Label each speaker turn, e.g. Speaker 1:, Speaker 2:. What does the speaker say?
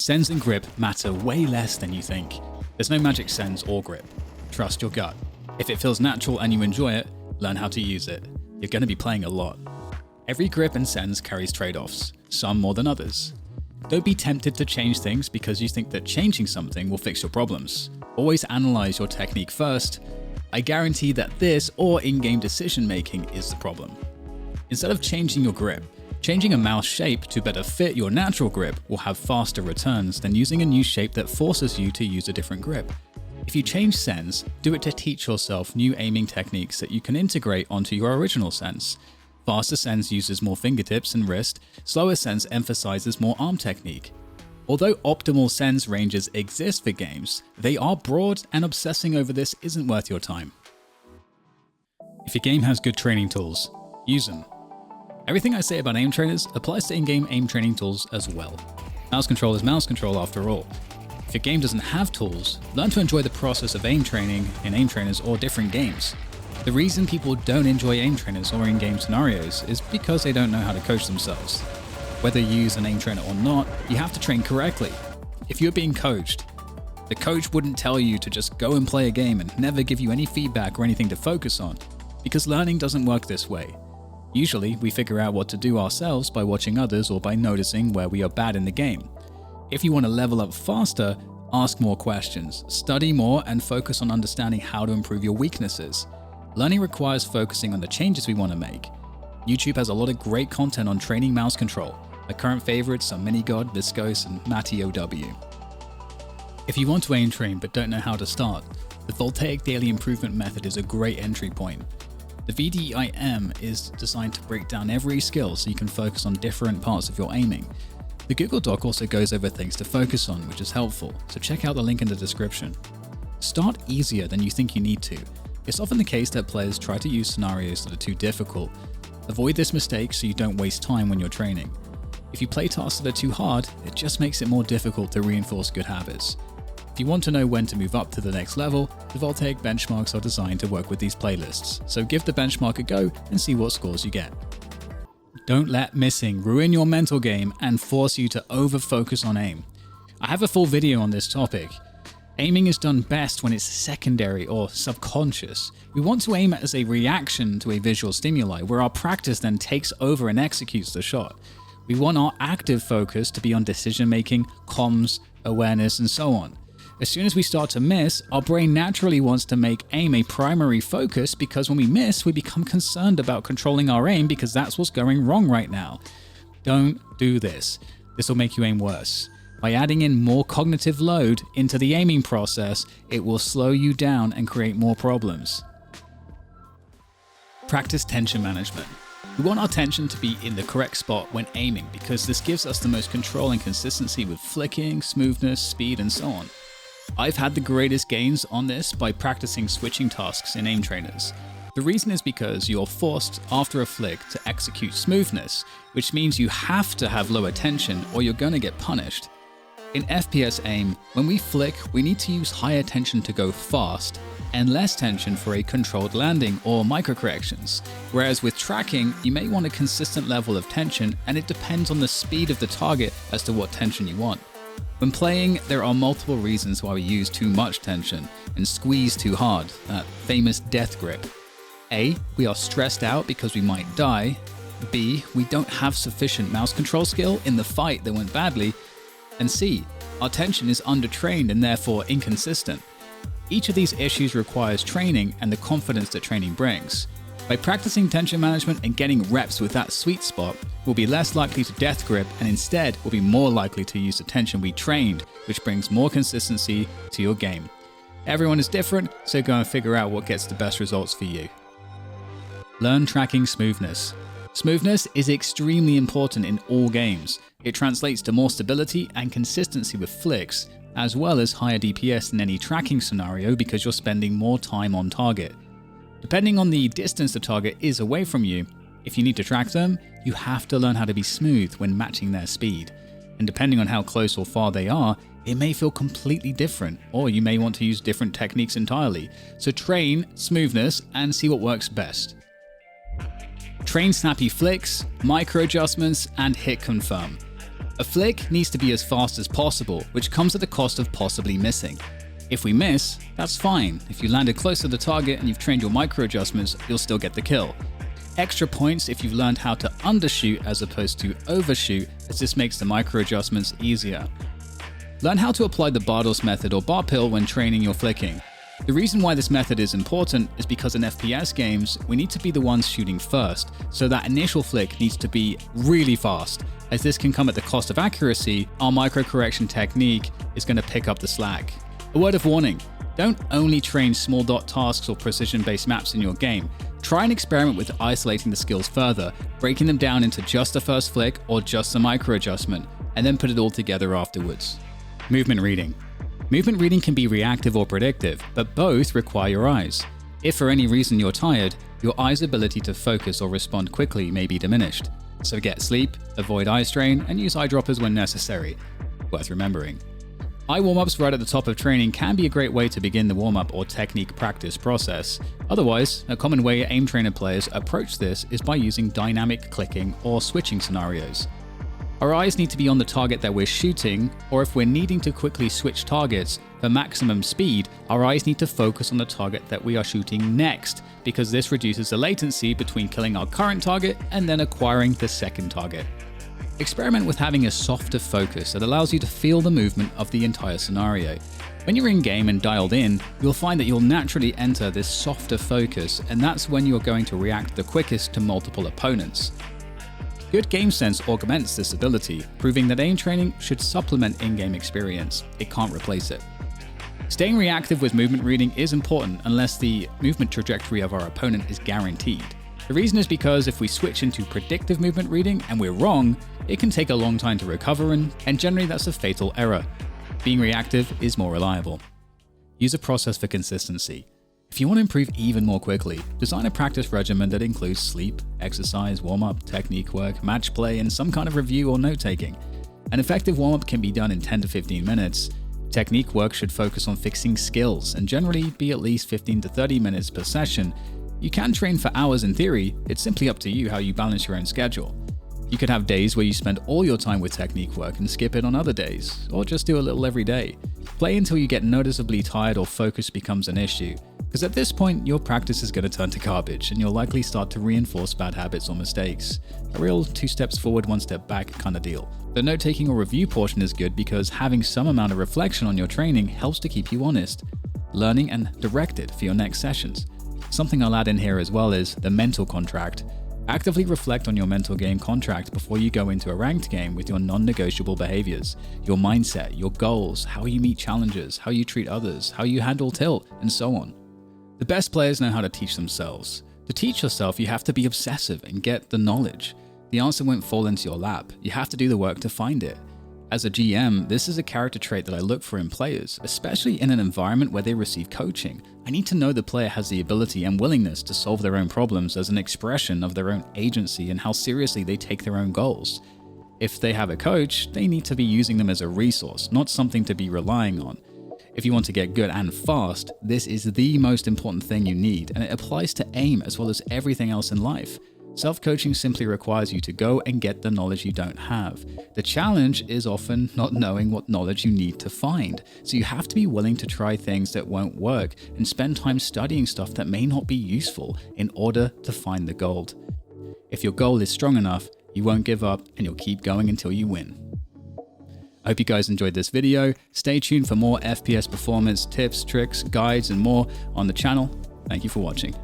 Speaker 1: Sens and grip matter way less than you think. There's no magic sens or grip. Trust your gut. If it feels natural and you enjoy it, learn how to use it. You're going to be playing a lot. Every grip and sens carries trade-offs, some more than others. Don't be tempted to change things because you think that changing something will fix your problems. Always analyze your technique first. I guarantee that this or in-game decision making is the problem. Instead of changing your grip, changing a mouse shape to better fit your natural grip will have faster returns than using a new shape that forces you to use a different grip. If you change sens, do it to teach yourself new aiming techniques that you can integrate onto your original sens. Faster sens uses more fingertips and wrist, slower sens emphasizes more arm technique. Although optimal sens ranges exist for games, they are broad and obsessing over this isn't worth your time. If your game has good training tools, use them. Everything I say about aim trainers applies to in-game aim training tools as well. Mouse control is mouse control after all. If your game doesn't have tools, learn to enjoy the process of aim training in aim trainers or different games. The reason people don't enjoy aim trainers or in-game scenarios is because they don't know how to coach themselves. Whether you use an aim trainer or not, you have to train correctly. If you're being coached, the coach wouldn't tell you to just go and play a game and never give you any feedback or anything to focus on, because learning doesn't work this way. Usually, we figure out what to do ourselves by watching others or by noticing where we are bad in the game. If you want to level up faster, ask more questions, study more, and focus on understanding how to improve your weaknesses. Learning requires focusing on the changes we want to make. YouTube has a lot of great content on training mouse control. My current favorites are Minigod, Viscose, and Matty OW. If you want to aim train but don't know how to start, the Voltaic Daily Improvement Method is a great entry point. The VDIM is designed to break down every skill so you can focus on different parts of your aiming. The Google Doc also goes over things to focus on, which is helpful, so check out the link in the description. Start easier than you think you need to. It's often the case that players try to use scenarios that are too difficult. Avoid this mistake so you don't waste time when you're training. If you play tasks that are too hard, it just makes it more difficult to reinforce good habits. If you want to know when to move up to the next level, the Voltaic benchmarks are designed to work with these playlists, so give the benchmark a go and see what scores you get. Don't let missing ruin your mental game and force you to over-focus on aim. I have a full video on this topic. Aiming is done best when it's secondary or subconscious. We want to aim as a reaction to a visual stimuli, where our practice then takes over and executes the shot. We want our active focus to be on decision-making, comms, awareness, and so on. As soon as we start to miss, our brain naturally wants to make aim a primary focus, because when we miss, we become concerned about controlling our aim because that's what's going wrong right now. Don't do this. This will make you aim worse. By adding in more cognitive load into the aiming process, it will slow you down and create more problems. Practice tension management. We want our tension to be in the correct spot when aiming, because this gives us the most control and consistency with flicking, smoothness, speed, and so on. I've had the greatest gains on this by practicing switching tasks in aim trainers. The reason is because you're forced after a flick to execute smoothness, which means you have to have lower tension or you're going to get punished. In FPS aim, when we flick, we need to use higher tension to go fast and less tension for a controlled landing or microcorrections. Whereas with tracking, you may want a consistent level of tension, and it depends on the speed of the target as to what tension you want. When playing, there are multiple reasons why we use too much tension and squeeze too hard, that famous death grip. A, we are stressed out because we might die. B, we don't have sufficient mouse control skill in the fight that went badly. And C, our tension is undertrained and therefore inconsistent. Each of these issues requires training and the confidence that training brings. By practicing tension management and getting reps with that sweet spot, we'll be less likely to death grip, and instead we'll be more likely to use the tension we trained, which brings more consistency to your game. Everyone is different, so go and figure out what gets the best results for you. Learn tracking smoothness. Smoothness is extremely important in all games. It translates to more stability and consistency with flicks, as well as higher DPS in any tracking scenario because you're spending more time on target. Depending on the distance the target is away from you, if you need to track them, you have to learn how to be smooth when matching their speed. And depending on how close or far they are, it may feel completely different, or you may want to use different techniques entirely. So train smoothness and see what works best. Train snappy flicks, micro adjustments, and hit confirm. A flick needs to be as fast as possible, which comes at the cost of possibly missing. If we miss, that's fine. If you landed close to the target and you've trained your micro adjustments, you'll still get the kill. Extra points if you've learned how to undershoot as opposed to overshoot, as this makes the micro adjustments easier. Learn how to apply the Bardos method or bar pill when training your flicking. The reason why this method is important is because in FPS games, we need to be the ones shooting first, so that initial flick needs to be really fast. As this can come at the cost of accuracy, our micro correction technique is going to pick up the slack. A word of warning, don't only train small dot tasks or precision-based maps in your game. Try and experiment with isolating the skills further, breaking them down into just the first flick or just the micro adjustment, and then put it all together afterwards. Movement reading. Movement reading can be reactive or predictive, but both require your eyes. If for any reason you're tired, your eyes' ability to focus or respond quickly may be diminished. So get sleep, avoid eye strain, and use eyedroppers when necessary. Worth remembering. Eye warm-ups right at the top of training can be a great way to begin the warm-up or technique practice process. Otherwise, a common way aim trainer players approach this is by using dynamic clicking or switching scenarios. Our eyes need to be on the target that we're shooting, or if we're needing to quickly switch targets for maximum speed, our eyes need to focus on the target that we are shooting next, because this reduces the latency between killing our current target and then acquiring the second target. Experiment with having a softer focus that allows you to feel the movement of the entire scenario. When you're in-game and dialed in, you'll find that you'll naturally enter this softer focus, and that's when you're going to react the quickest to multiple opponents. Good game sense augments this ability, proving that aim training should supplement in-game experience. It can't replace it. Staying reactive with movement reading is important unless the movement trajectory of our opponent is guaranteed. The reason is because if we switch into predictive movement reading and we're wrong, it can take a long time to recover, and generally that's a fatal error. Being reactive is more reliable. Use a process for consistency. If you want to improve even more quickly, design a practice regimen that includes sleep, exercise, warm-up, technique work, match play, and some kind of review or note-taking. An effective warm-up can be done in 10 to 15 minutes. Technique work should focus on fixing skills and generally be at least 15 to 30 minutes per session. You can train for hours in theory, it's simply up to you how you balance your own schedule. You could have days where you spend all your time with technique work and skip it on other days, or just do a little every day. Play until you get noticeably tired or focus becomes an issue, because at this point your practice is going to turn to garbage and you'll likely start to reinforce bad habits or mistakes. A real 2 steps forward, 1 step back kind of deal. The note-taking or review portion is good because having some amount of reflection on your training helps to keep you honest, learning and directed for your next sessions. Something I'll add in here as well is the mental contract. Actively reflect on your mental game contract before you go into a ranked game with your non-negotiable behaviors, your mindset, your goals, how you meet challenges, how you treat others, how you handle tilt, and so on. The best players know how to teach themselves. To teach yourself, you have to be obsessive and get the knowledge. The answer won't fall into your lap. You have to do the work to find it. As a GM, this is a character trait that I look for in players, especially in an environment where they receive coaching. I need to know the player has the ability and willingness to solve their own problems as an expression of their own agency and how seriously they take their own goals. If they have a coach, they need to be using them as a resource, not something to be relying on. If you want to get good and fast, this is the most important thing you need, and it applies to aim as well as everything else in life. Self-coaching simply requires you to go and get the knowledge you don't have. The challenge is often not knowing what knowledge you need to find, so you have to be willing to try things that won't work and spend time studying stuff that may not be useful in order to find the gold. If your goal is strong enough, you won't give up and you'll keep going until you win. I hope you guys enjoyed this video. Stay tuned for more FPS performance tips, tricks, guides, and more on the channel. Thank you for watching.